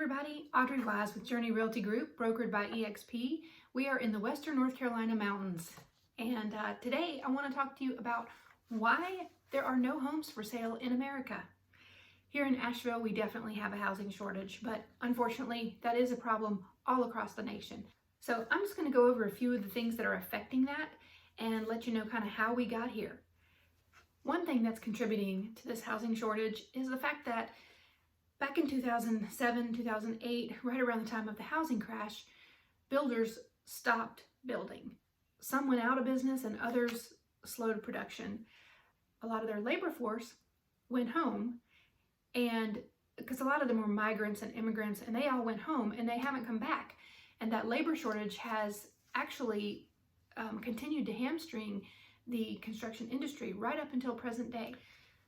everybody, Audrey with Journey Realty Group, brokered by eXp. We are in the Western North Carolina mountains, and today I want to talk to you about why there are no homes for sale in America. Here in Asheville, we definitely have a housing shortage, but unfortunately, that is a problem all across the nation. So I'm just going to go over a few of the things that are affecting that and let you know kind of how we got here. One thing that's contributing to this housing shortage is the fact that back in 2007, 2008, right around the time of the housing crash, builders stopped building. Some went out of business and others slowed production. A lot of their labor force went home, and because a lot of them were migrants and immigrants, and they all went home and they haven't come back. And that labor shortage has actually continued to hamstring the construction industry right up until present day.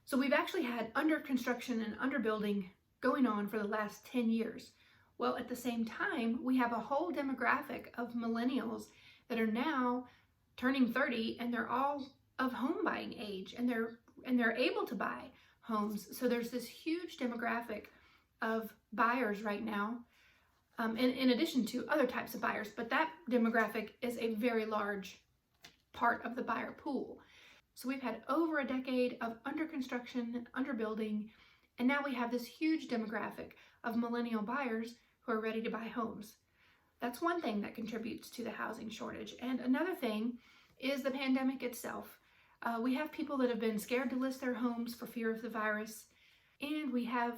So we've actually had under construction and under building going on for the last 10 years. Well, at the same time, we have a whole demographic of millennials that are now turning 30, and they're all of home buying age, and they're able to buy homes. So there's this huge demographic of buyers right now, in addition to other types of buyers, but that demographic is a very large part of the buyer pool. So we've had over a decade of under construction and under building, and now we have this huge demographic of millennial buyers who are ready to buy homes. That's one thing that contributes to the housing shortage. And another thing is the pandemic itself. We have people that have been scared to list their homes for fear of the virus. And we have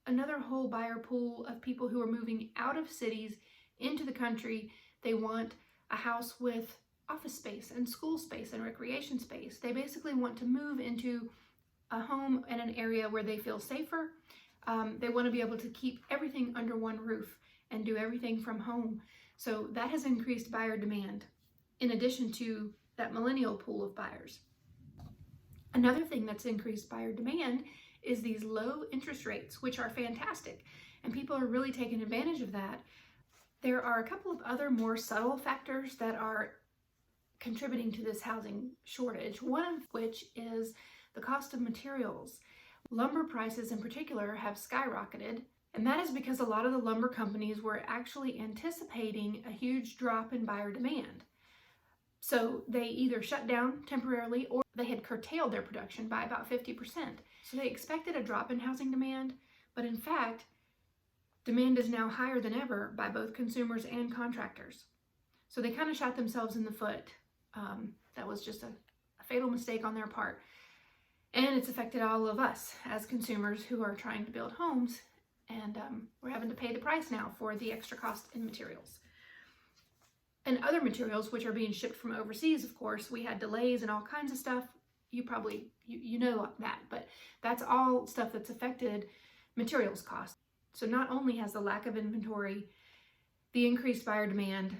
another whole buyer pool of people who are moving out of cities into the country. They want a house with office space and school space and recreation space. They basically want to move into a home in an area where they feel safer. They want to be able to keep everything under one roof and do everything from home. So that has increased buyer demand in addition to that millennial pool of buyers. Another thing that's increased buyer demand is these low interest rates, which are fantastic, and people are really taking advantage of that. There are a couple of other more subtle factors that are contributing to this housing shortage, one of which is the cost of materials. Lumber prices in particular have skyrocketed, and that is because a lot of the lumber companies were actually anticipating a huge drop in buyer demand. So they either shut down temporarily or they had curtailed their production by about 50%. So they expected a drop in housing demand, but in fact, demand is now higher than ever by both consumers and contractors. So they kind of shot themselves in the foot. That was just a fatal mistake on their part. And it's affected all of us as consumers who are trying to build homes, and we're having to pay the price now for the extra cost in materials. And other materials which are being shipped from overseas, of course, we had delays and all kinds of stuff. You know that, but that's all stuff that's affected materials cost. So not only has the lack of inventory, the increased buyer demand,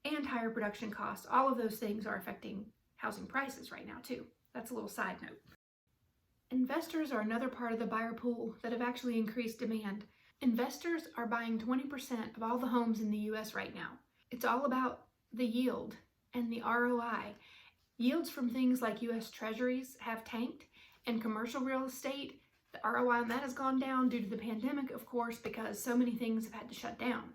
and higher production costs, all of those things are affecting housing prices right now too. That's a little side note. Investors are another part of the buyer pool that have actually increased demand. Investors are buying 20% of all the homes in the US right now. It's all about the yield and the ROI. Yields from things like US Treasuries have tanked, and commercial real estate, the ROI on that has gone down due to the pandemic, of course, because so many things have had to shut down.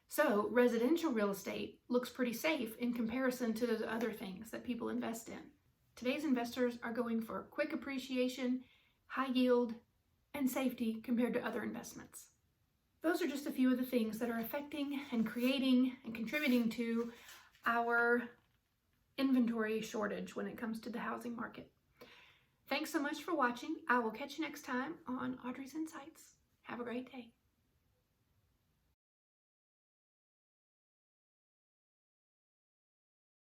So residential real estate looks pretty safe in comparison to those other things that people invest in. Today's investors are going for quick appreciation, high yield, and safety compared to other investments. Those are just a few of the things that are affecting and creating and contributing to our inventory shortage when it comes to the housing market. Thanks so much for watching. I will catch you next time on Audrey's Insights. Have a great day.